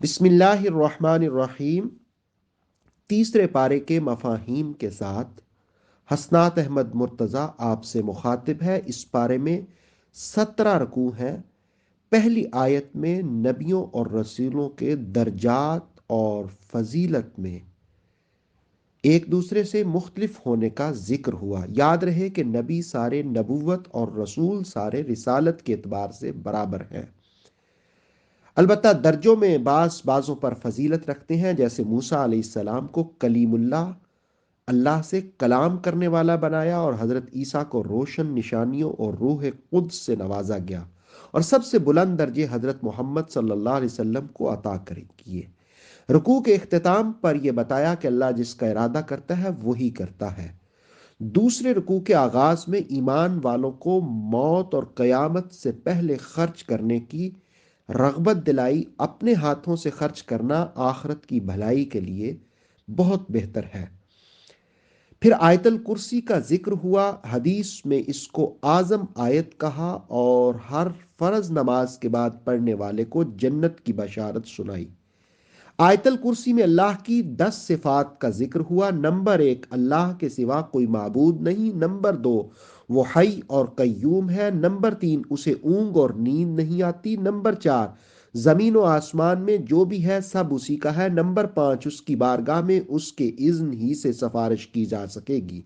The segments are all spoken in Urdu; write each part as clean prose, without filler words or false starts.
بسم اللہ الرحمن الرحیم۔ تیسرے پارے کے مفاہیم کے ساتھ حسنات احمد مرتضی آپ سے مخاطب ہے۔ اس پارے میں 17 رکوع ہیں۔ پہلی آیت میں نبیوں اور رسولوں کے درجات اور فضیلت میں ایک دوسرے سے مختلف ہونے کا ذکر ہوا۔ یاد رہے کہ نبی سارے نبوت اور رسول سارے رسالت کے اعتبار سے برابر ہیں، البتہ درجوں میں بعضوں پر فضیلت رکھتے ہیں، جیسے موسیٰ علیہ السلام کو کلیم اللہ، اللہ سے کلام کرنے والا بنایا، اور حضرت عیسیٰ کو روشن نشانیوں اور روح قدس سے نوازا گیا، اور سب سے بلند درجے حضرت محمد صلی اللہ علیہ وسلم کو عطا کیے۔ رکوع کے اختتام پر یہ بتایا کہ اللہ جس کا ارادہ کرتا ہے وہی کرتا ہے۔ دوسرے رکوع کے آغاز میں ایمان والوں کو موت اور قیامت سے پہلے خرچ کرنے کی رغبت دلائی۔ اپنے ہاتھوں سے خرچ کرنا آخرت کی بھلائی کے لیے بہت بہتر ہے۔ پھر آیت الکرسی کا ذکر ہوا۔ حدیث میں اس کو اعظم آیت کہا اور ہر فرض نماز کے بعد پڑھنے والے کو جنت کی بشارت سنائی۔ آیت الکرسی میں اللہ کی 10 صفات کا ذکر ہوا۔ نمبر 1، اللہ کے سوا کوئی معبود نہیں۔ نمبر 2، وہ حی اور قیوم ہے۔ نمبر 3، اسے اونگ اور نیند نہیں آتی۔ نمبر 4، زمین و آسمان میں جو بھی ہے سب اسی کا ہے۔ نمبر 5، اس کی بارگاہ میں اس کے اذن ہی سے سفارش کی جا سکے گی۔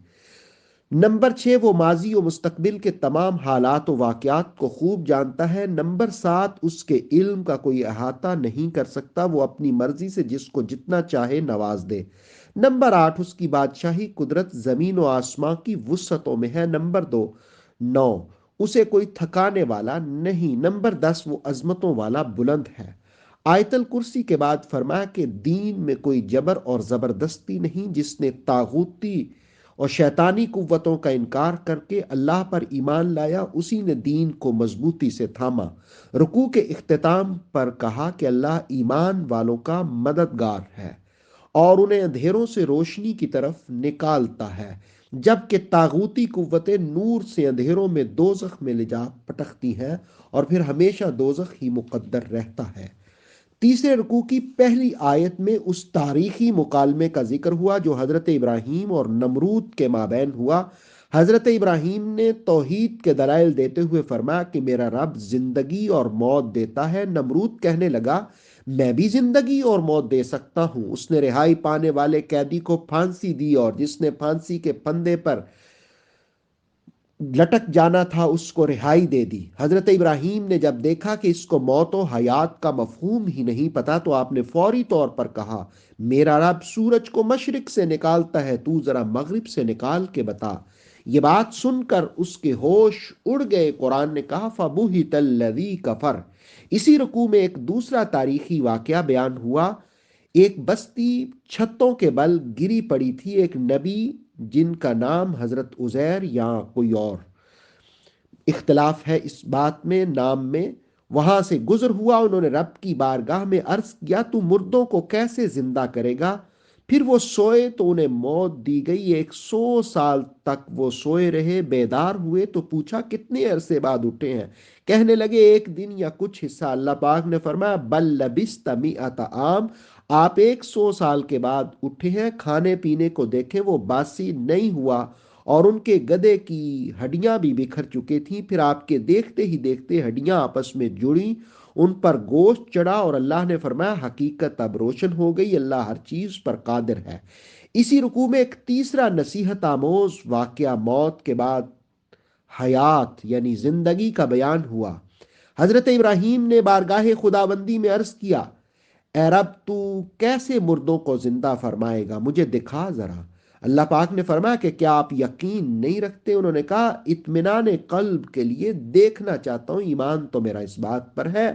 نمبر 6، وہ ماضی و مستقبل کے تمام حالات و واقعات کو خوب جانتا ہے۔ نمبر 7، اس کے علم کا کوئی احاطہ نہیں کر سکتا، وہ اپنی مرضی سے جس کو جتنا چاہے نواز دے۔ نمبر 8، اس کی بادشاہی قدرت زمین و آسمان کی وسعتوں میں ہے۔ نمبر 9، اسے کوئی تھکانے والا نہیں۔ نمبر 10، وہ عظمتوں والا بلند ہے۔ آیت الکرسی کے بعد فرمایا کہ دین میں کوئی جبر اور زبردستی نہیں۔ جس نے طاغوتی اور شیطانی قوتوں کا انکار کر کے اللہ پر ایمان لایا، اسی نے دین کو مضبوطی سے تھاما۔ رکوع کے اختتام پر کہا کہ اللہ ایمان والوں کا مددگار ہے اور انہیں اندھیروں سے روشنی کی طرف نکالتا ہے، جبکہ طاغوتی قوتیں نور سے اندھیروں میں دوزخ میں لے جا پٹکتی ہیں، اور پھر ہمیشہ دوزخ ہی مقدر رہتا ہے۔ تیسرے رکوع کی پہلی آیت میں اس تاریخی مکالمے کا ذکر ہوا جو حضرت ابراہیم اور نمرود کے مابین ہوا۔ حضرت ابراہیم نے توحید کے دلائل دیتے ہوئے فرمایا کہ میرا رب زندگی اور موت دیتا ہے۔ نمرود کہنے لگا، میں بھی زندگی اور موت دے سکتا ہوں۔ اس نے رہائی پانے والے قیدی کو پھانسی دی، اور جس نے پھانسی کے پھندے پر لٹک جانا تھا اس کو رہائی دے دی۔ حضرت ابراہیم نے جب دیکھا کہ اس کو موت و حیات کا مفہوم ہی نہیں پتا، تو آپ نے فوری طور پر کہا، میرا رب سورج کو مشرق سے نکالتا ہے، تو ذرا مغرب سے نکال کے بتا۔ یہ بات سن کر اس کے ہوش اڑ گئے۔ قرآن نے کہا فَبُہِتَ الَّذِي كَفَرَ۔ اسی رکوع میں ایک دوسرا تاریخی واقعہ بیان ہوا۔ ایک بستی چھتوں کے بل گری پڑی تھی۔ ایک نبی جن کا نام حضرت عزیر یا کوئی اور اختلاف ہے اس بات میں نام میں، وہاں سے گزر ہوا۔ انہوں نے رب کی بارگاہ میں عرض کیا، تو مردوں کو کیسے زندہ کرے گا؟ پھر وہ سوئے تو انہیں موت دی گئی۔ 100 سال تک وہ سوئے رہے۔ بیدار ہوئے تو پوچھا کتنے عرصے بعد اٹھے ہیں؟ کہنے لگے ایک دن یا کچھ حصہ۔ اللہ پاک نے فرمایا بل لبثت مئۃ عام، آپ 100 سال کے بعد اٹھے ہیں۔ کھانے پینے کو دیکھیں، وہ باسی نہیں ہوا، اور ان کے گدھے کی ہڈیاں بھی بکھر چکی تھیں۔ پھر آپ کے دیکھتے ہی دیکھتے ہڈیاں آپس میں جڑیں، ان پر گوشت چڑھا، اور اللہ نے فرمایا حقیقت اب روشن ہو گئی، اللہ ہر چیز پر قادر ہے۔ اسی رکوع میں ایک تیسرا نصیحت آموز واقعہ موت کے بعد حیات یعنی زندگی کا بیان ہوا۔ حضرت ابراہیم نے بارگاہ خداوندی میں عرض کیا، اے رب تو کیسے مردوں کو زندہ فرمائے گا؟ مجھے دکھا ذرا۔ اللہ پاک نے فرمایا کہ کیا آپ یقین نہیں رکھتے؟ انہوں نے کہا اطمینان قلب کے لیے دیکھنا چاہتا ہوں، ایمان تو میرا اس بات پر ہے۔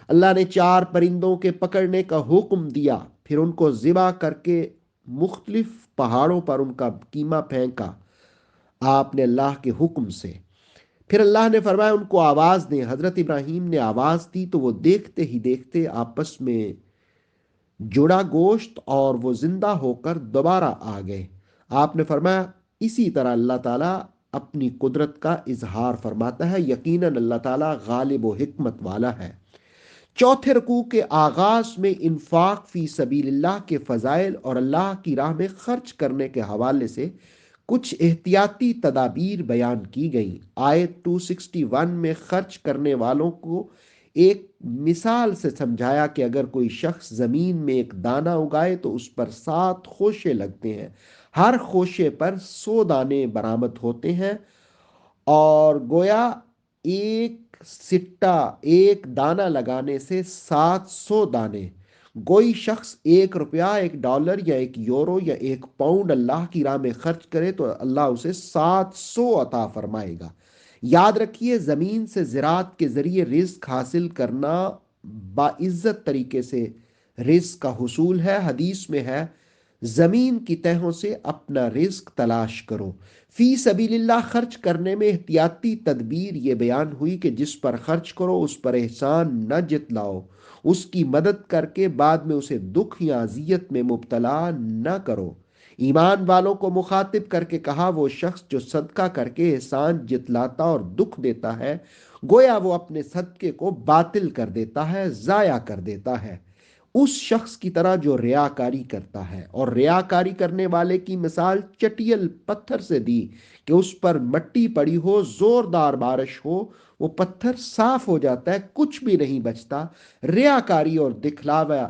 اللہ نے 4 پرندوں کے پکڑنے کا حکم دیا، پھر ان کو ذبح کر کے مختلف پہاڑوں پر ان کا کیما پھینکا آپ نے اللہ کے حکم سے۔ پھر اللہ نے فرمایا ان کو آواز دیں۔ حضرت ابراہیم نے آواز دی تو وہ دیکھتے ہی دیکھتے آپس میں جڑا گوشت، اور وہ زندہ ہو کر دوبارہ آ گئے۔ آپ نے فرمایا اسی طرح اللہ تعالیٰ اپنی قدرت کا اظہار فرماتا ہے، یقیناً اللہ تعالیٰ غالب و حکمت والا ہے۔ چوتھے رکوع کے آغاز میں انفاق فی سبیل اللہ کے فضائل اور اللہ کی راہ میں خرچ کرنے کے حوالے سے کچھ احتیاطی تدابیر بیان کی گئیں۔ آیت 261 میں خرچ کرنے والوں کو ایک مثال سے سمجھایا کہ اگر کوئی شخص زمین میں ایک دانہ اگائے تو اس پر 7 خوشے لگتے ہیں، ہر خوشے پر 100 دانے برآمد ہوتے ہیں، اور گویا ایک سٹا، ایک دانہ لگانے سے 700 دانے۔ کوئی شخص 1 روپیہ، $1 یا €1 یا £1 اللہ کی راہ میں خرچ کرے تو اللہ اسے 700 عطا فرمائے گا۔ یاد رکھیے، زمین سے زراعت کے ذریعے رزق حاصل کرنا باعزت طریقے سے رزق کا حصول ہے۔ حدیث میں ہے، زمین کی تہوں سے اپنا رزق تلاش کرو۔ فی سبیل اللہ خرچ کرنے میں احتیاطی تدبیر یہ بیان ہوئی کہ جس پر خرچ کرو اس پر احسان نہ جتلاؤ، اس کی مدد کر کے بعد میں اسے دکھ یا اذیت میں مبتلا نہ کرو۔ ایمان والوں کو مخاطب کر کے کہا، وہ شخص جو صدقہ کر کے احسان جتلاتا اور دکھ دیتا ہے، گویا وہ اپنے صدقے کو باطل کر دیتا ہے، ضائع کر دیتا ہے، اس شخص کی طرح جو ریاکاری کرتا ہے۔ اور ریاکاری کرنے والے کی مثال چٹیل پتھر سے دی کہ اس پر مٹی پڑی ہو، زوردار بارش ہو، وہ پتھر صاف ہو جاتا ہے، کچھ بھی نہیں بچتا۔ ریاکاری اور دکھلاوا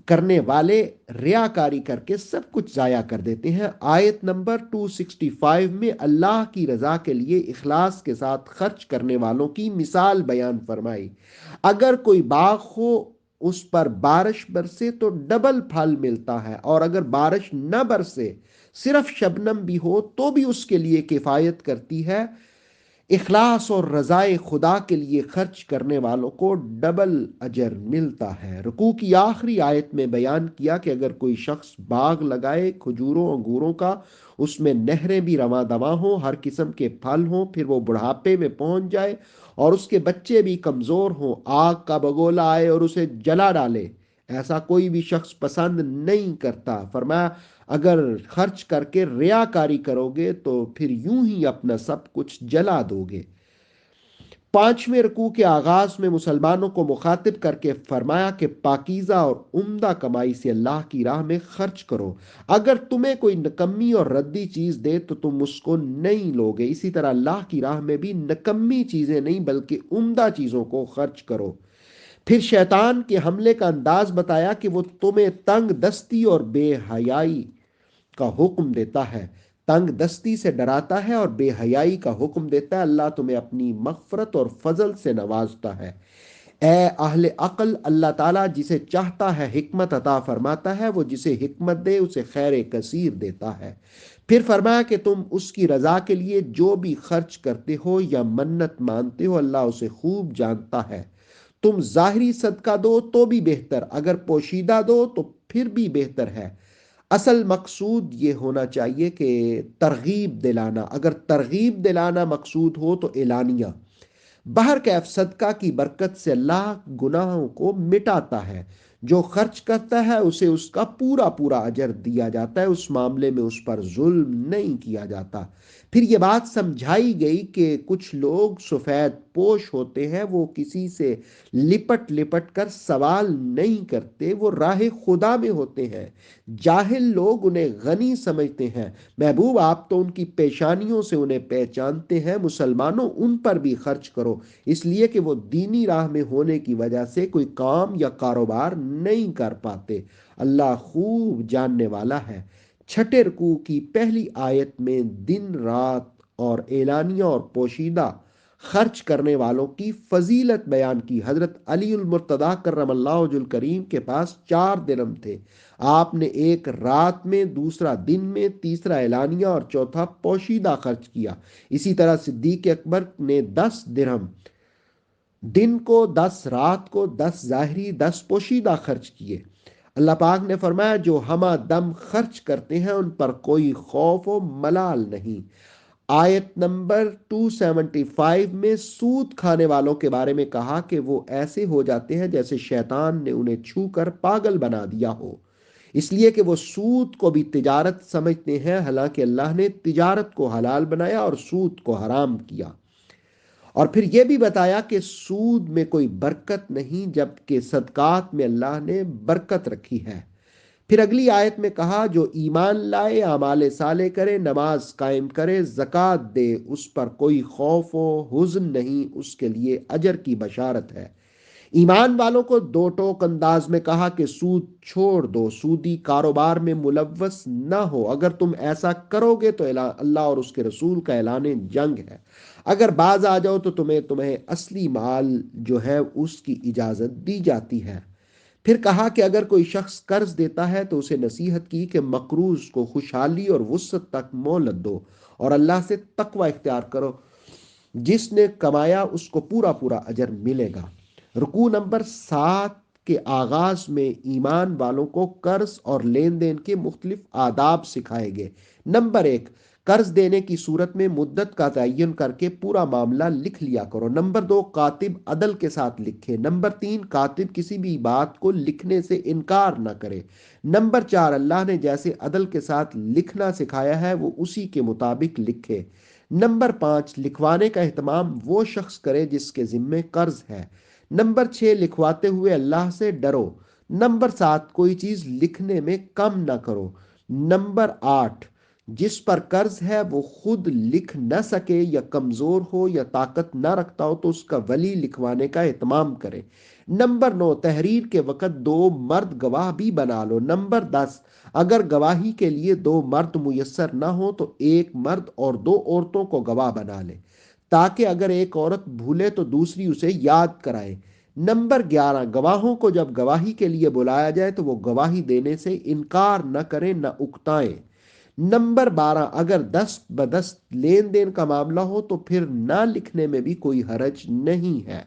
کرنے والے ریاکاری کر کے سب کچھ ضائع کر دیتے ہیں۔ آیت نمبر 265 میں اللہ کی رضا کے لیے اخلاص کے ساتھ خرچ کرنے والوں کی مثال بیان فرمائی۔ اگر کوئی باغ ہو، اس پر بارش برسے تو ڈبل پھل ملتا ہے، اور اگر بارش نہ برسے، صرف شبنم بھی ہو تو بھی اس کے لیے کفایت کرتی ہے۔ اخلاص اور رضائے خدا کے لیے خرچ کرنے والوں کو ڈبل اجر ملتا ہے۔ رکوع کی آخری آیت میں بیان کیا کہ اگر کوئی شخص باغ لگائے کھجوروں انگوروں کا، اس میں نہریں بھی رواں دواں ہوں، ہر قسم کے پھل ہوں، پھر وہ بڑھاپے میں پہنچ جائے اور اس کے بچے بھی کمزور ہوں، آگ کا بگولا آئے اور اسے جلا ڈالے، ایسا کوئی بھی شخص پسند نہیں کرتا۔ فرمایا، اگر خرچ کر کے ریاکاری کرو گے تو پھر یوں ہی اپنا سب کچھ جلا دو گے۔ پانچویں رکوع کے آغاز میں مسلمانوں کو مخاطب کر کے فرمایا کہ پاکیزہ اور عمدہ کمائی سے اللہ کی راہ میں خرچ کرو۔ اگر تمہیں کوئی نکمی اور ردی چیز دے تو تم اس کو نہیں لوگے، اسی طرح اللہ کی راہ میں بھی نکمی چیزیں نہیں بلکہ عمدہ چیزوں کو خرچ کرو۔ پھر شیطان کے حملے کا انداز بتایا کہ وہ تمہیں تنگ دستی اور بے حیائی کا حکم دیتا ہے، تنگ دستی سے ڈراتا ہے اور بے حیائی کا حکم دیتا ہے۔ اللہ تمہیں اپنی مغفرت اور فضل سے نوازتا ہے۔ اے اہل عقل، اللہ تعالیٰ جسے چاہتا ہے حکمت عطا فرماتا ہے، وہ جسے حکمت دے اسے خیر کثیر دیتا ہے۔ پھر فرمایا کہ تم اس کی رضا کے لیے جو بھی خرچ کرتے ہو یا منت مانتے ہو، اللہ اسے خوب جانتا ہے۔ تم ظاہری صدقہ دو تو بھی بہتر، اگر پوشیدہ دو تو پھر بھی بہتر ہے۔ اصل مقصود یہ ہونا چاہیے کہ ترغیب دلانا، اگر ترغیب دلانا مقصود ہو تو اعلانیہ۔ بہرکیف صدقہ کی برکت سے اللہ گناہوں کو مٹاتا ہے۔ جو خرچ کرتا ہے اسے اس کا پورا پورا اجر دیا جاتا ہے، اس معاملے میں اس پر ظلم نہیں کیا جاتا۔ پھر یہ بات سمجھائی گئی کہ کچھ لوگ سفید پوش ہوتے ہیں، وہ کسی سے لپٹ لپٹ کر سوال نہیں کرتے، وہ راہ خدا میں ہوتے ہیں۔ جاہل لوگ انہیں غنی سمجھتے ہیں، محبوب آپ تو ان کی پیشانیوں سے انہیں پہچانتے ہیں۔ مسلمانوں، ان پر بھی خرچ کرو، اس لیے کہ وہ دینی راہ میں ہونے کی وجہ سے کوئی کام یا کاروبار نہیں کر پاتے۔ اللہ خوب جاننے والا ہے۔ چھٹے رکوع کی پہلی آیت میں دن رات اور اعلانیہ اور پوشیدہ خرچ کرنے والوں کی فضیلت بیان کی۔ حضرت علی المرتضیٰ کرم اللہ وجہ الکریم کے پاس 4 درہم تھے، آپ نے ایک رات میں، دوسرا دن میں، تیسرا اعلانیہ اور چوتھا پوشیدہ خرچ کیا۔ اسی طرح صدیق اکبر نے 10 درہم دن کو، 10 رات کو، 10 ظاہری، 10 پوشیدہ خرچ کیے۔ اللہ پاک نے فرمایا، جو ہمہ دم خرچ کرتے ہیں ان پر کوئی خوف و ملال نہیں۔ آیت نمبر 275 میں سود کھانے والوں کے بارے میں کہا کہ وہ ایسے ہو جاتے ہیں جیسے شیطان نے انہیں چھو کر پاگل بنا دیا ہو، اس لیے کہ وہ سود کو بھی تجارت سمجھتے ہیں، حالانکہ اللہ نے تجارت کو حلال بنایا اور سود کو حرام کیا۔ اور پھر یہ بھی بتایا کہ سود میں کوئی برکت نہیں، جبکہ صدقات میں اللہ نے برکت رکھی ہے۔ پھر اگلی آیت میں کہا جو ایمان لائے، اعمال صالح کرے، نماز قائم کرے، زکوٰۃ دے، اس پر کوئی خوف و حزن نہیں، اس کے لیے اجر کی بشارت ہے۔ ایمان والوں کو دو ٹوک انداز میں کہا کہ سود چھوڑ دو، سودی کاروبار میں ملوث نہ ہو، اگر تم ایسا کرو گے تو اللہ اور اس کے رسول کا اعلان جنگ ہے، اگر باز آ جاؤ تو تمہیں اصلی مال جو ہے اس کی اجازت دی جاتی ہے۔ پھر کہا کہ اگر کوئی شخص قرض دیتا ہے تو اسے نصیحت کی کہ مقروض کو خوشحالی اور وسعت تک مہلت دو اور اللہ سے تقوی اختیار کرو، جس نے کمایا اس کو پورا پورا اجر ملے گا۔ رکوع نمبر 7 کے آغاز میں ایمان والوں کو قرض اور لین دین کے مختلف آداب سکھائے گئے۔ نمبر 1، قرض دینے کی صورت میں مدت کا تعین کر کے پورا معاملہ لکھ لیا کرو۔ نمبر 2، کاتب عدل کے ساتھ لکھے۔ نمبر 3، کاتب کسی بھی بات کو لکھنے سے انکار نہ کرے۔ نمبر 4، اللہ نے جیسے عدل کے ساتھ لکھنا سکھایا ہے وہ اسی کے مطابق لکھے۔ نمبر 5، لکھوانے کا اہتمام وہ شخص کرے جس کے ذمے قرض ہے۔ نمبر 6، لکھواتے ہوئے اللہ سے ڈرو۔ نمبر 7، کوئی چیز لکھنے میں کم نہ کرو۔ نمبر 8، جس پر قرض ہے وہ خود لکھ نہ سکے یا کمزور ہو یا طاقت نہ رکھتا ہو تو اس کا ولی لکھوانے کا اہتمام کرے۔ نمبر 9، تحریر کے وقت 2 مرد گواہ بھی بنا لو۔ نمبر 10، اگر گواہی کے لیے 2 مرد میسر نہ ہو تو 1 مرد اور 2 عورتوں کو گواہ بنا لے، تاکہ اگر ایک عورت بھولے تو دوسری اسے یاد کرائے۔ نمبر 11، گواہوں کو جب گواہی کے لیے بلایا جائے تو وہ گواہی دینے سے انکار نہ کریں نہ اکتائیں۔ نمبر 12، اگر دست بدست لین دین کا معاملہ ہو تو پھر نہ لکھنے میں بھی کوئی حرج نہیں ہے۔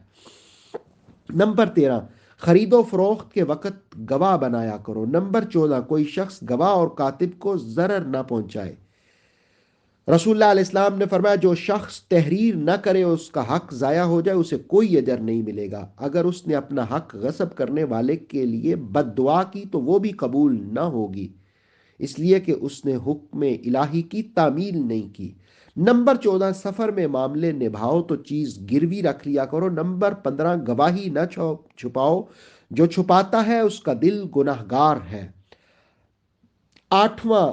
نمبر 13، خرید و فروخت کے وقت گواہ بنایا کرو۔ نمبر 14، کوئی شخص گواہ اور کاتب کو ضرر نہ پہنچائے۔ رسول اللہ علیہ السلام نے فرمایا جو شخص تحریر نہ کرے اس کا حق ضائع ہو جائے اسے کوئی اجر نہیں ملے گا، اگر اس نے اپنا حق غصب کرنے والے کے لیے بد دعا کی تو وہ بھی قبول نہ ہوگی، اس لیے کہ اس نے حکم الہی کی تعمیل نہیں کی۔ نمبر 14، سفر میں معاملے نبھاؤ تو چیز گروی رکھ لیا کرو۔ نمبر 15، گواہی نہ چھپاؤ، جو چھپاتا ہے اس کا دل گناہگار ہے۔ 8واں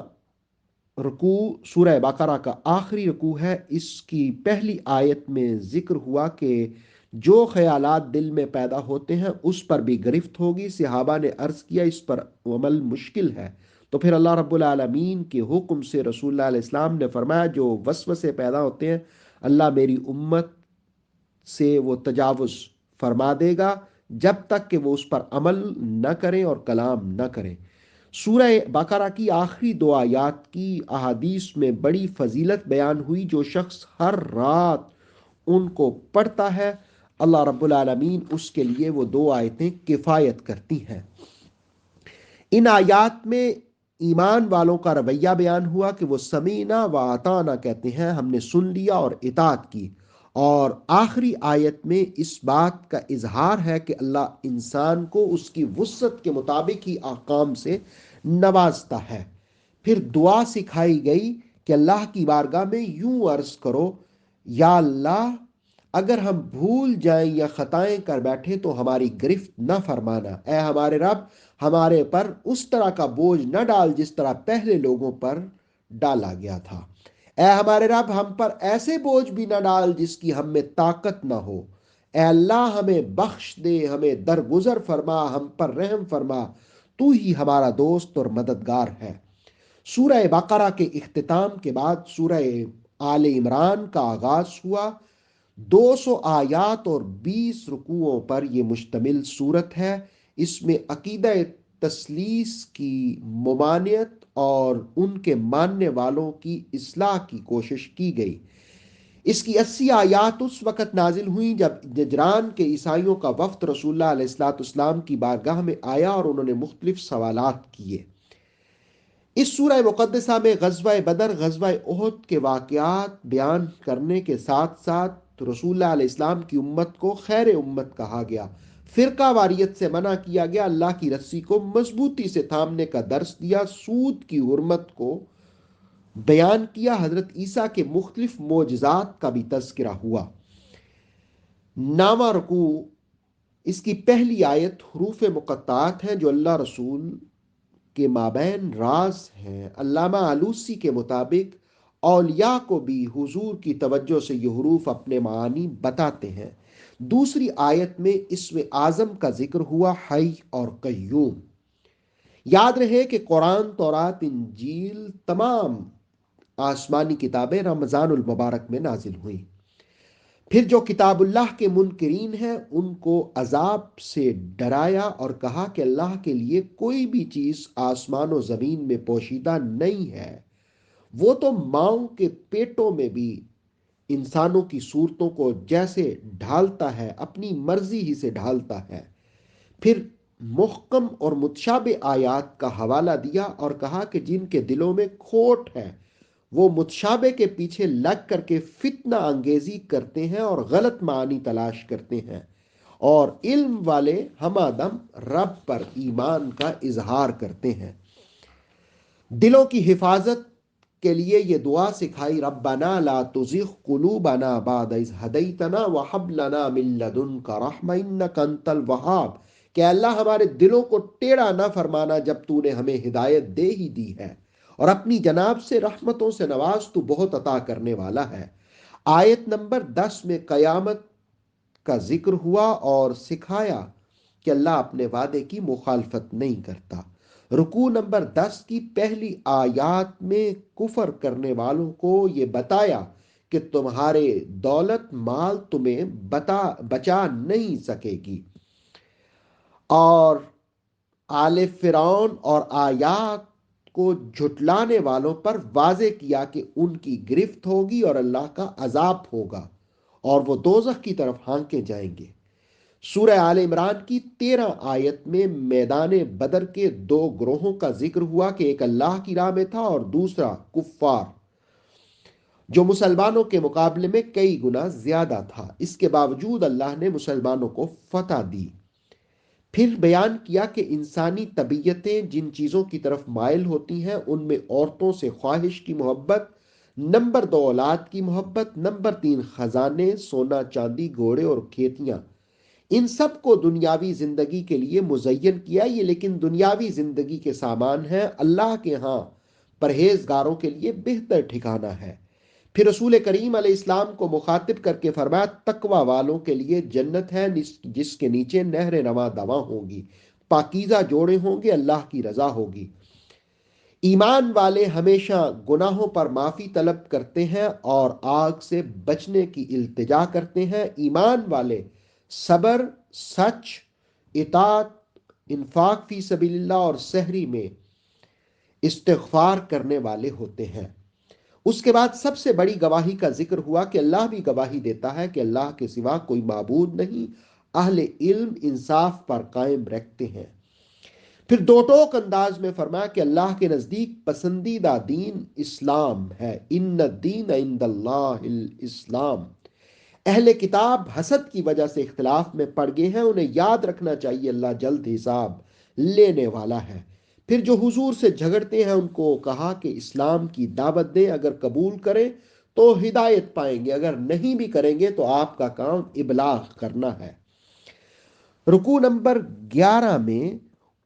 رکوع سورہ بقرہ کا آخری رکوع ہے۔ اس کی پہلی آیت میں ذکر ہوا کہ جو خیالات دل میں پیدا ہوتے ہیں اس پر بھی گرفت ہوگی۔ صحابہ نے عرض کیا اس پر عمل مشکل ہے، تو پھر اللہ رب العالمین کے حکم سے رسول اللہ علیہ السلام نے فرمایا جو وسوسے پیدا ہوتے ہیں اللہ میری امت سے وہ تجاوز فرما دے گا جب تک کہ وہ اس پر عمل نہ کریں اور کلام نہ کریں۔ سورہ بقرہ کی آخری 2 آیات کی احادیث میں بڑی فضیلت بیان ہوئی، جو شخص ہر رات ان کو پڑھتا ہے اللہ رب العالمین اس کے لیے وہ 2 آیتیں کفایت کرتی ہیں۔ ان آیات میں ایمان والوں کا رویہ بیان ہوا کہ وہ سمینا و اطعنا کہتے ہیں، ہم نے سن لیا اور اطاعت کی، اور آخری آیت میں اس بات کا اظہار ہے کہ اللہ انسان کو اس کی وسعت کے مطابق ہی احکام سے نوازتا ہے۔ پھر دعا سکھائی گئی کہ اللہ کی بارگاہ میں یوں عرض کرو یا اللہ اگر ہم بھول جائیں یا خطائیں کر بیٹھے تو ہماری گرفت نہ فرمانا، اے ہمارے رب ہمارے پر اس طرح کا بوجھ نہ ڈال جس طرح پہلے لوگوں پر ڈالا گیا تھا، اے ہمارے رب ہم پر ایسے بوجھ بھی نہ ڈال جس کی ہم میں طاقت نہ ہو، اے اللہ ہمیں بخش دے، ہمیں درگزر فرما، ہم پر رحم فرما، تو ہی ہمارا دوست اور مددگار ہے۔ سورہ بقرہ کے اختتام کے بعد سورہ آل عمران کا آغاز ہوا۔ 200 آیات اور 20 رکوعوں پر یہ مشتمل صورت ہے۔ اس میں عقیدہ تثلیث کی ممانعت اور ان کے ماننے والوں کی اصلاح کی کوشش کی گئی۔ اس کی 80 آیات اس وقت نازل ہوئیں جب نجران کے عیسائیوں کا وفد رسول اللہ علیہ السلام کی بارگاہ میں آیا اور انہوں نے مختلف سوالات کیے۔ اس سورہ مقدسہ میں غزوہ بدر، غزوہ احد کے واقعات بیان کرنے کے ساتھ ساتھ رسول اللہ علیہ السلام کی امت کو خیر امت کہا گیا، فرقہ واریت سے منع کیا گیا، اللہ کی رسی کو مضبوطی سے تھامنے کا درس دیا، سود کی حرمت کو بیان کیا، حضرت عیسیٰ کے مختلف معجزات کا بھی تذکرہ ہوا۔ 9واں رکوع، اس کی پہلی آیت حروف مقطعات ہیں جو اللہ رسول کے مابین راز ہیں۔ علامہ آلوسی کے مطابق اولیاء کو بھی حضور کی توجہ سے یہ حروف اپنے معانی بتاتے ہیں۔ دوسری آیت میں اسم اعظم کا ذکر ہوا، حی اور قیوم۔ یاد رہے کہ قرآن، تورات، انجیل، تمام آسمانی کتابیں رمضان المبارک میں نازل ہوئیں۔ پھر جو کتاب اللہ کے منکرین ہیں ان کو عذاب سے ڈرایا اور کہا کہ اللہ کے لیے کوئی بھی چیز آسمان و زمین میں پوشیدہ نہیں ہے، وہ تو ماؤں کے پیٹوں میں بھی انسانوں کی صورتوں کو جیسے ڈھالتا ہے اپنی مرضی ہی سے ڈھالتا ہے۔ پھر محکم اور متشابہ آیات کا حوالہ دیا اور کہا کہ جن کے دلوں میں کھوٹ ہے وہ متشابہ کے پیچھے لگ کر کے فتنہ انگیزی کرتے ہیں اور غلط معانی تلاش کرتے ہیں، اور علم والے ہمہ دم رب پر ایمان کا اظہار کرتے ہیں۔ دلوں کی حفاظت کے لیے یہ دعا سکھائی، ربنا لا تزغ قلوبنا بعد اذ ہدیتنا وہب لنا من لدنک رحمہ انک انت الوہاب، کہ اللہ ہمارے دلوں کو ٹیڑھا نہ فرمانا جب تو نے ہمیں ہدایت دے ہی دی ہے، اور اپنی جناب سے رحمتوں سے نواز، تو بہت عطا کرنے والا ہے۔ آیت نمبر 10 میں قیامت کا ذکر ہوا اور سکھایا کہ اللہ اپنے وعدے کی مخالفت نہیں کرتا۔ رکوع نمبر 10 کی پہلی آیات میں کفر کرنے والوں کو یہ بتایا کہ تمہارے دولت مال تمہیں بچا نہیں سکے گی، اور آل فرعون اور آیات کو جھٹلانے والوں پر واضح کیا کہ ان کی گرفت ہوگی اور اللہ کا عذاب ہوگا اور وہ دوزخ کی طرف ہانکے جائیں گے۔ سورہ آل عمران کی 13 آیت میں میدان بدر کے 2 گروہوں کا ذکر ہوا کہ ایک اللہ کی راہ میں تھا اور دوسرا کفار، جو مسلمانوں کے مقابلے میں کئی گنا زیادہ تھا۔ اس کے باوجود اللہ نے مسلمانوں کو فتح دی۔ پھر بیان کیا کہ انسانی طبیعتیں جن چیزوں کی طرف مائل ہوتی ہیں ان میں عورتوں سے خواہش کی محبت، نمبر 2 اولاد کی محبت، نمبر 3 خزانے، سونا چاندی، گھوڑے اور کھیتیاں، ان سب کو دنیاوی زندگی کے لیے مزین کیا، یہ لیکن دنیاوی زندگی کے سامان ہیں، اللہ کے ہاں پرہیزگاروں کے لیے بہتر ٹھکانہ ہے۔ پھر رسول کریم علیہ السلام کو مخاطب کر کے فرمایا، تقوی والوں کے لیے جنت ہے جس کے نیچے نہریں رواں دواں ہوں گی، پاکیزہ جوڑے ہوں گے، اللہ کی رضا ہوگی۔ ایمان والے ہمیشہ گناہوں پر معافی طلب کرتے ہیں اور آگ سے بچنے کی التجا کرتے ہیں۔ ایمان والے صبر، سچ، اطاعت، انفاق فی سبیل اللہ اور سحری میں استغفار کرنے والے ہوتے ہیں۔ اس کے بعد سب سے بڑی گواہی کا ذکر ہوا کہ اللہ بھی گواہی دیتا ہے کہ اللہ کے سوا کوئی معبود نہیں، اہل علم انصاف پر قائم رکھتے ہیں۔ پھر دو ٹوک انداز میں فرمایا کہ اللہ کے نزدیک پسندیدہ دین اسلام ہے، ان الدین عند اللہ الاسلام۔ اہل کتاب حسد کی وجہ سے اختلاف میں پڑ گئے ہیں، انہیں یاد رکھنا چاہیے اللہ جلد حساب لینے والا ہے۔ پھر جو حضور سے جھگڑتے ہیں ان کو کہا کہ اسلام کی دعوت دیں، اگر قبول کریں تو ہدایت پائیں گے، اگر نہیں بھی کریں گے تو آپ کا کام ابلاغ کرنا ہے۔ رکوع نمبر 11 میں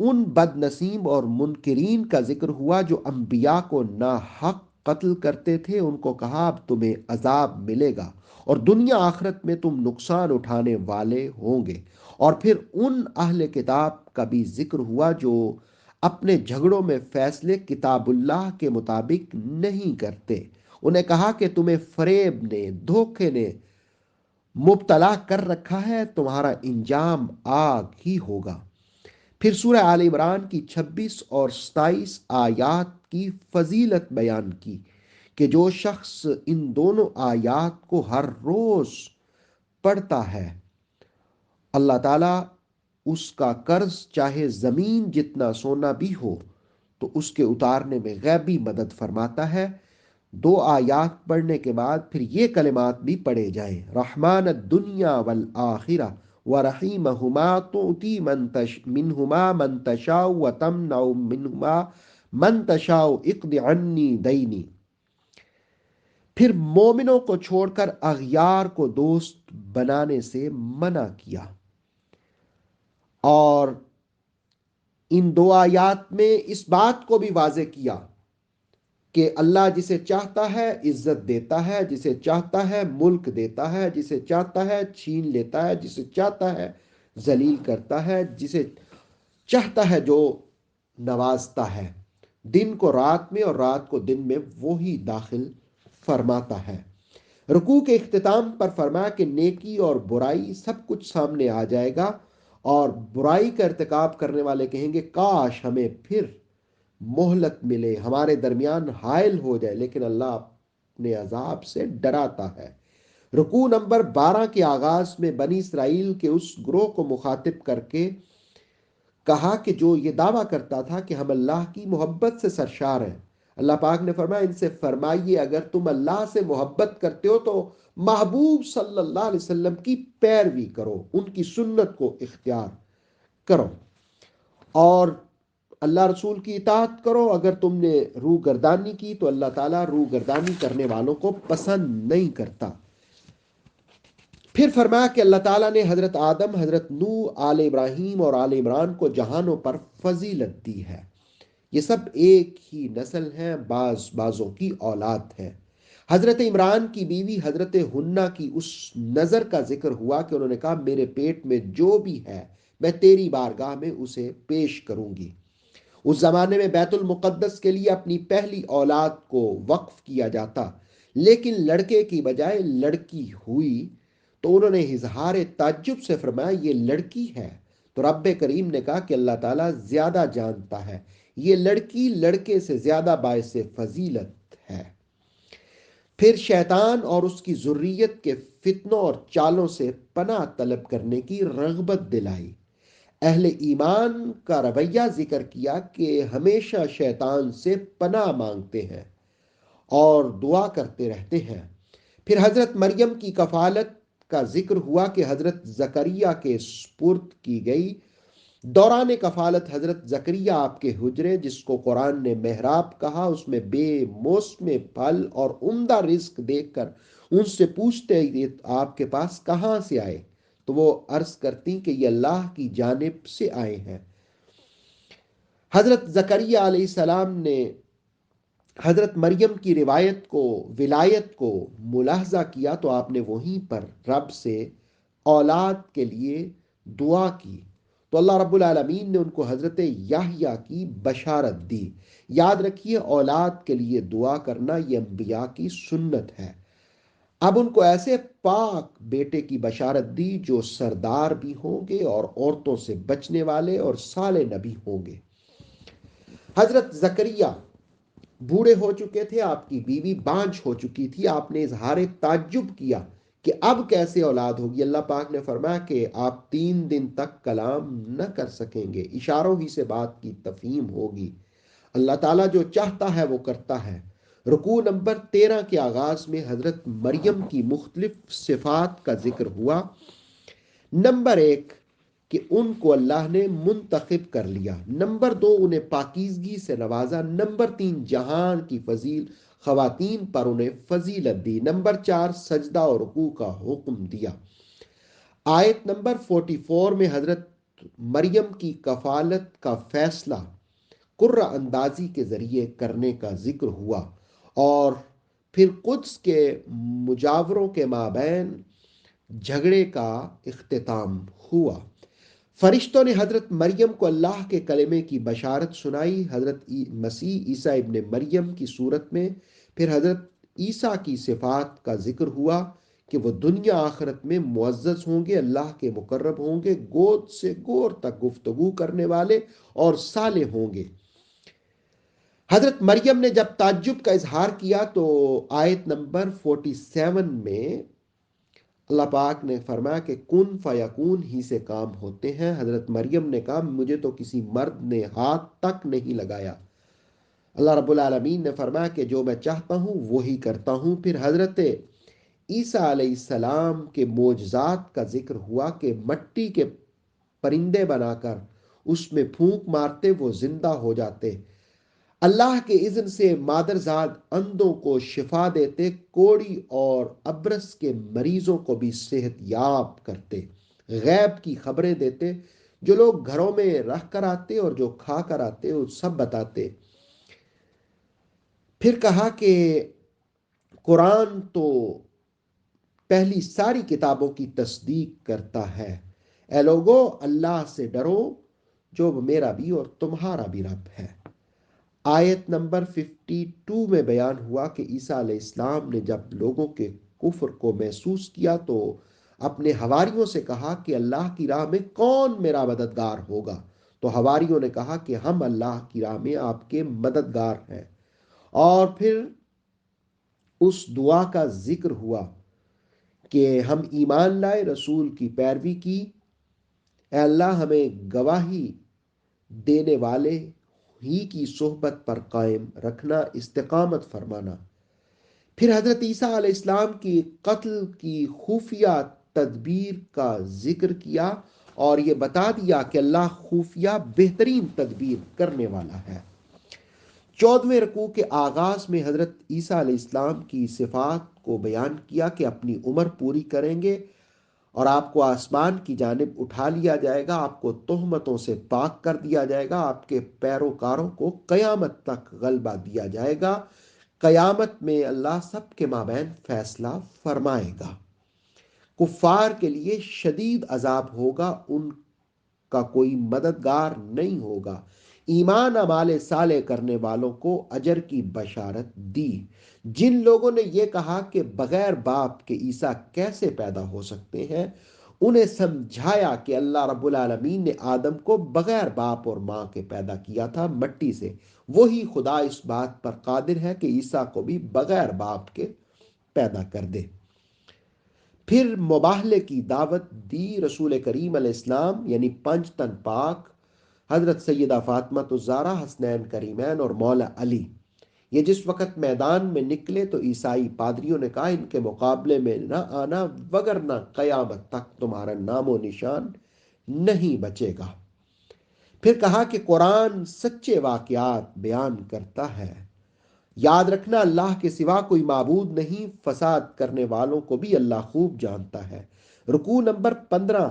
ان بد نصیب اور منکرین کا ذکر ہوا جو انبیاء کو ناحق قتل کرتے تھے، ان کو کہا اب تمہیں عذاب ملے گا اور دنیا آخرت میں تم نقصان اٹھانے والے ہوں گے۔ اور پھر ان اہل کتاب کا بھی ذکر ہوا جو اپنے جھگڑوں میں فیصلے کتاب اللہ کے مطابق نہیں کرتے، انہیں کہا کہ تمہیں فریب نے، دھوکے نے مبتلا کر رکھا ہے، تمہارا انجام آگ ہی ہوگا۔ پھر سورہ آل عمران کی 26 اور 27 آیات کی فضیلت بیان کی کہ جو شخص ان دونوں آیات کو ہر روز پڑھتا ہے، اللہ تعالیٰ اس کا قرض چاہے زمین جتنا سونا بھی ہو تو اس کے اتارنے میں غیبی مدد فرماتا ہے۔ 2 آیات پڑھنے کے بعد پھر یہ کلمات بھی پڑھے جائیں، رحمان الدنیا والآخرہ ورحیمہما تؤتی منہما من تشاء وتمنع منہما من تشاء اقض عنی دینی۔ پھر مومنوں کو چھوڑ کر اغیار کو دوست بنانے سے منع کیا۔ اور ان دو آیات میں اس بات کو بھی واضح کیا کہ اللہ جسے چاہتا ہے عزت دیتا ہے، جسے چاہتا ہے ملک دیتا ہے، جسے چاہتا ہے چھین لیتا ہے، جسے چاہتا ہے ذلیل کرتا ہے، جسے چاہتا ہے جو نوازتا ہے۔ دن کو رات میں اور رات کو دن میں وہی داخل فرماتا ہے۔ رکوع کے اختتام پر فرمایا کہ نیکی اور برائی سب کچھ سامنے آ جائے گا، اور برائی کا ارتکاب کرنے والے کہیں گے کاش ہمیں پھر مہلت ملے، ہمارے درمیان حائل ہو جائے، لیکن اللہ اپنے عذاب سے ڈراتا ہے۔ رکوع نمبر 12 کے آغاز میں بنی اسرائیل کے اس گروہ کو مخاطب کر کے کہا کہ جو یہ دعویٰ کرتا تھا کہ ہم اللہ کی محبت سے سرشار ہیں، اللہ پاک نے فرمایا ان سے فرمائیے اگر تم اللہ سے محبت کرتے ہو تو محبوب صلی اللہ علیہ وسلم کی پیروی کرو، ان کی سنت کو اختیار کرو اور اللہ رسول کی اطاعت کرو۔ اگر تم نے روح گردانی کی تو اللہ تعالیٰ روح گردانی کرنے والوں کو پسند نہیں کرتا۔ پھر فرمایا کہ اللہ تعالیٰ نے حضرت آدم، حضرت نوح، آل ابراہیم اور آل عمران کو جہانوں پر فضیلت دی ہے۔ یہ سب ایک ہی نسل ہیں، بعضوں کی اولاد ہے۔ حضرت عمران کی بیوی حضرت ہنہ کی اس نظر کا ذکر ہوا کہ انہوں نے کہا میرے پیٹ میں جو بھی ہے میں تیری بارگاہ میں اسے پیش کروں گی۔ اس زمانے میں بیت المقدس کے لیے اپنی پہلی اولاد کو وقف کیا جاتا، لیکن لڑکے کی بجائے لڑکی ہوئی تو انہوں نے اظہار تعجب سے فرمایا یہ لڑکی ہے، تو رب کریم نے کہا کہ اللہ تعالیٰ زیادہ جانتا ہے، یہ لڑکی لڑکے سے زیادہ باعث فضیلت ہے۔ پھر شیطان اور اس کی ذریت کے فتنوں اور چالوں سے پناہ طلب کرنے کی رغبت دلائی۔ اہل ایمان کا رویہ ذکر کیا کہ ہمیشہ شیطان سے پناہ مانگتے ہیں اور دعا کرتے رہتے ہیں۔ پھر حضرت مریم کی کفالت کا ذکر ہوا کہ حضرت زکریا کے سپرد کی گئی۔ دوران کفالت حضرت زکریا آپ کے حجرے جس کو قرآن نے محراب کہا، اس میں بے موسم پھل اور عمدہ رزق دیکھ کر ان سے پوچھتے یہ آپ کے پاس کہاں سے آئے، تو وہ عرض کرتی کہ یہ اللہ کی جانب سے آئے ہیں۔ حضرت زکریا علیہ السلام نے حضرت مریم کی روایت کو، ولایت کو ملاحظہ کیا تو آپ نے وہیں پر رب سے اولاد کے لیے دعا کی، تو اللہ رب العالمین نے ان کو حضرت یحییٰ کی بشارت دی۔ یاد رکھیے اولاد کے لیے دعا کرنا یہ انبیاء کی سنت ہے۔ اب ان کو ایسے پاک بیٹے کی بشارت دی جو سردار بھی ہوں گے اور عورتوں سے بچنے والے اور صالح نبی ہوں گے۔ حضرت زکریا بوڑھے ہو چکے تھے، آپ کی بیوی بانجھ ہو چکی تھی، آپ نے اظہار تعجب کیا کہ اب کیسے اولاد ہوگی۔ اللہ پاک نے فرمایا کہ آپ 3 دن تک کلام نہ کر سکیں گے، اشاروں ہی سے بات کی تفہیم ہوگی۔ اللہ تعالیٰ جو چاہتا ہے وہ کرتا ہے۔ رکوع نمبر 13 کے آغاز میں حضرت مریم کی مختلف صفات کا ذکر ہوا۔ نمبر 1 کہ ان کو اللہ نے منتخب کر لیا، نمبر 2 انہیں پاکیزگی سے نوازا، نمبر 3 جہان کی فضیل خواتین پر انہیں فضیلت دی، نمبر 4 سجدہ اور رکوع کا حکم دیا۔ آیت نمبر 44 میں حضرت مریم کی کفالت کا فیصلہ قرہ اندازی کے ذریعے کرنے کا ذکر ہوا، اور پھر قدس کے مجاوروں کے مابین جھگڑے کا اختتام ہوا۔ فرشتوں نے حضرت مریم کو اللہ کے کلمے کی بشارت سنائی، حضرت مسیح عیسیٰ ابن مریم کی صورت میں۔ پھر حضرت عیسیٰ کی صفات کا ذکر ہوا کہ وہ دنیا آخرت میں معزز ہوں گے، اللہ کے مقرب ہوں گے، گود سے گور تک گفتگو کرنے والے اور صالح ہوں گے۔ حضرت مریم نے جب تعجب کا اظہار کیا تو آیت نمبر 47 میں اللہ پاک نے فرمایا کہ کن فیکون ہی سے کام ہوتے ہیں۔ حضرت مریم نے کہا مجھے تو کسی مرد نے ہاتھ تک نہیں لگایا۔ اللہ رب العالمین نے فرمایا کہ جو میں چاہتا ہوں وہی کرتا ہوں۔ پھر حضرت عیسیٰ علیہ السلام کے معجزات کا ذکر ہوا کہ مٹی کے پرندے بنا کر اس میں پھونک مارتے وہ زندہ ہو جاتے۔ اللہ کے اذن سے مادرزاد اندھوں کو شفا دیتے، کوڑی اور ابرس کے مریضوں کو بھی صحت یاب کرتے، غیب کی خبریں دیتے، جو لوگ گھروں میں رہ کر آتے اور جو کھا کر آتے وہ سب بتاتے۔ پھر کہا کہ قرآن تو پہلی ساری کتابوں کی تصدیق کرتا ہے۔ اے لوگو، اللہ سے ڈرو جو میرا بھی اور تمہارا بھی رب ہے۔ آیت نمبر 52 میں بیان ہوا کہ عیسیٰ علیہ السلام نے جب لوگوں کے کفر کو محسوس کیا تو اپنے حواریوں سے کہا کہ اللہ کی راہ میں کون میرا مددگار ہوگا؟ تو حواریوں نے کہا کہ ہم اللہ کی راہ میں آپ کے مددگار ہیں۔ اور پھر اس دعا کا ذکر ہوا کہ ہم ایمان لائے، رسول کی پیروی کی۔ اے اللہ، ہمیں گواہی دینے والے ہی کی صحبت پر قائم رکھنا، استقامت فرمانا۔ پھر حضرت عیسیٰ علیہ السلام کی قتل کی خفیہ تدبیر کا ذکر کیا اور یہ بتا دیا کہ اللہ خفیہ بہترین تدبیر کرنے والا ہے۔ 14ویں رکوع کے آغاز میں حضرت عیسیٰ علیہ السلام کی صفات کو بیان کیا کہ اپنی عمر پوری کریں گے اور آپ کو آسمان کی جانب اٹھا لیا جائے گا، آپ کو تہمتوں سے پاک کر دیا جائے گا، آپ کے پیروکاروں کو قیامت تک غلبہ دیا جائے گا، قیامت میں اللہ سب کے مابین فیصلہ فرمائے گا۔ کفار کے لیے شدید عذاب ہوگا، ان کا کوئی مددگار نہیں ہوگا۔ ایمان اعمال صالح کرنے والوں کو اجر کی بشارت دی۔ جن لوگوں نے یہ کہا کہ بغیر باپ کے عیسیٰ کیسے پیدا ہو سکتے ہیں، انہیں سمجھایا کہ اللہ رب العالمین نے آدم کو بغیر باپ اور ماں کے پیدا کیا تھا، مٹی سے۔ وہی خدا اس بات پر قادر ہے کہ عیسیٰ کو بھی بغیر باپ کے پیدا کر دے۔ پھر مباہلے کی دعوت دی۔ رسول کریم علیہ السلام یعنی پنج تن پاک، حضرت سیدہ فاطمہ الزہرا، حسنین کریمین اور مولا علی، یہ جس وقت میدان میں نکلے تو عیسائی پادریوں نے کہا ان کے مقابلے میں نہ آنا، وگرنہ قیامت تک تمہارا نام و نشان نہیں بچے گا۔ پھر کہا کہ قرآن سچے واقعات بیان کرتا ہے، یاد رکھنا اللہ کے سوا کوئی معبود نہیں، فساد کرنے والوں کو بھی اللہ خوب جانتا ہے۔ رکوع نمبر 15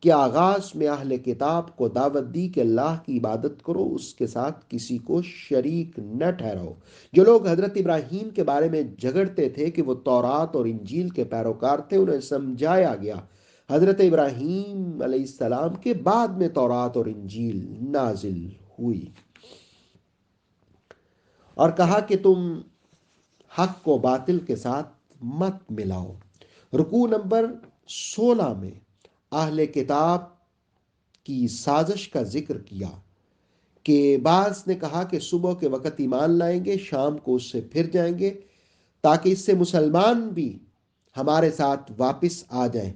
کے آغاز میں اہل کتاب کو دعوت دی کہ اللہ کی عبادت کرو، اس کے ساتھ کسی کو شریک نہ ٹھہراؤ۔ جو لوگ حضرت ابراہیم کے بارے میں جھگڑتے تھے کہ وہ تورات اور انجیل کے پیروکار تھے، انہیں سمجھایا گیا حضرت ابراہیم علیہ السلام کے بعد میں تورات اور انجیل نازل ہوئی، اور کہا کہ تم حق کو باطل کے ساتھ مت ملاؤ۔ رکوع نمبر 16 میں اہل کتاب کی سازش کا ذکر کیا کہ بعض نے کہا کہ صبح کے وقت ایمان لائیں گے، شام کو اس سے پھر جائیں گے تاکہ اس سے مسلمان بھی ہمارے ساتھ واپس آ جائیں۔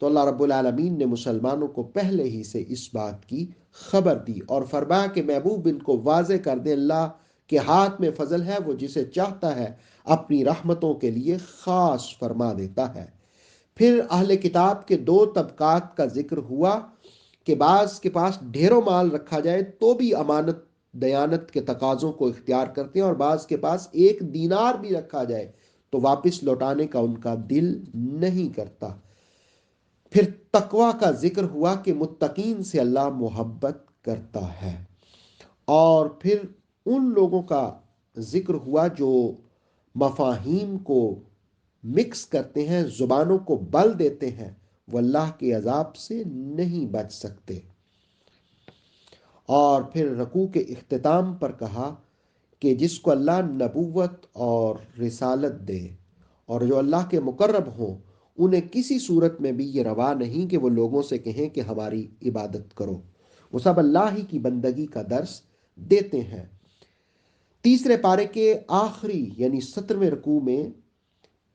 تو اللہ رب العالمین نے مسلمانوں کو پہلے ہی سے اس بات کی خبر دی اور فرمایا کہ محبوب ان کو واضح کر دے، اللہ کے ہاتھ میں فضل ہے، وہ جسے چاہتا ہے اپنی رحمتوں کے لیے خاص فرما دیتا ہے۔ پھر اہل کتاب کے دو طبقات کا ذکر ہوا کہ بعض کے پاس ڈھیروں مال رکھا جائے تو بھی امانت دیانت کے تقاضوں کو اختیار کرتے ہیں، اور بعض کے پاس ایک دینار بھی رکھا جائے تو واپس لوٹانے کا ان کا دل نہیں کرتا۔ پھر تقوی کا ذکر ہوا کہ متقین سے اللہ محبت کرتا ہے، اور پھر ان لوگوں کا ذکر ہوا جو مفاہیم کو مکس کرتے ہیں، زبانوں کو بل دیتے ہیں، وہ اللہ کے عذاب سے نہیں بچ سکتے۔ اور پھر رکوع کے اختتام پر کہا کہ جس کو اللہ نبوت اور رسالت دے اور جو اللہ کے مقرب ہوں، انہیں کسی صورت میں بھی یہ روا نہیں کہ وہ لوگوں سے کہیں کہ ہماری عبادت کرو، وہ سب اللہ ہی کی بندگی کا درس دیتے ہیں۔ تیسرے پارے کے آخری یعنی 17ویں رکوع میں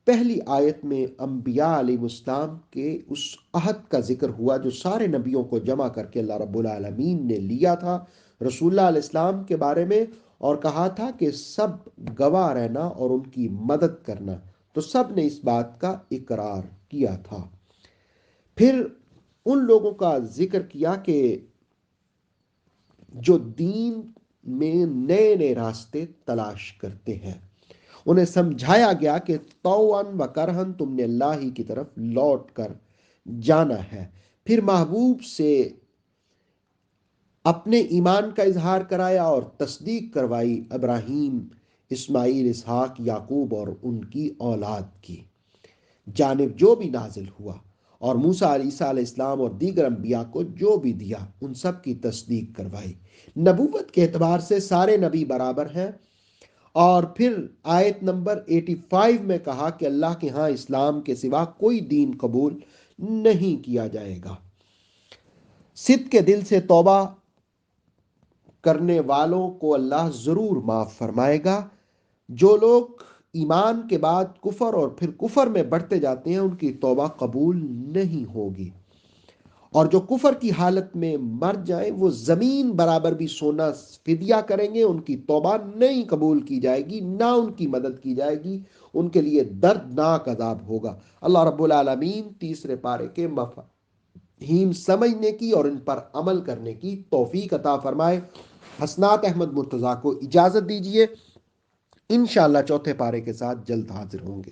پہلی آیت میں انبیاء علیہ السلام کے اس عہد کا ذکر ہوا جو سارے نبیوں کو جمع کر کے اللہ رب العالمین نے لیا تھا رسول اللہ علیہ السلام کے بارے میں، اور کہا تھا کہ سب گواہ رہنا اور ان کی مدد کرنا، تو سب نے اس بات کا اقرار کیا تھا۔ پھر ان لوگوں کا ذکر کیا کہ جو دین میں نئے نئے راستے تلاش کرتے ہیں۔ انہیں سمجھایا گیا کہ طوعاً و کرہن تم نے اللہ ہی کی طرف لوٹ کر جانا ہے۔ پھر محبوب سے اپنے ایمان کا اظہار کرایا اور تصدیق کروائی ابراہیم، اسماعیل، اسحاق، یعقوب اور ان کی اولاد کی جانب جو بھی نازل ہوا، اور موسیٰ عیسیٰ علیہ السلام اور دیگر انبیاء کو جو بھی دیا ان سب کی تصدیق کروائی۔ نبوت کے اعتبار سے سارے نبی برابر ہیں۔ اور پھر آیت نمبر 85 میں کہا کہ اللہ کے ہاں اسلام کے سوا کوئی دین قبول نہیں کیا جائے گا۔ صدق کے دل سے توبہ کرنے والوں کو اللہ ضرور معاف فرمائے گا۔ جو لوگ ایمان کے بعد کفر اور پھر کفر میں بڑھتے جاتے ہیں ان کی توبہ قبول نہیں ہوگی، اور جو کفر کی حالت میں مر جائیں وہ زمین برابر بھی سونا فدیہ کریں گے، ان کی توبہ نہیں قبول کی جائے گی، نہ ان کی مدد کی جائے گی، ان کے لیے دردناک عذاب ہوگا۔ اللہ رب العالمین تیسرے پارے کے مفاہیم سمجھنے کی اور ان پر عمل کرنے کی توفیق عطا فرمائے۔ حسنات احمد مرتضیٰ کو اجازت دیجیے، انشاءاللہ چوتھے پارے کے ساتھ جلد حاضر ہوں گے۔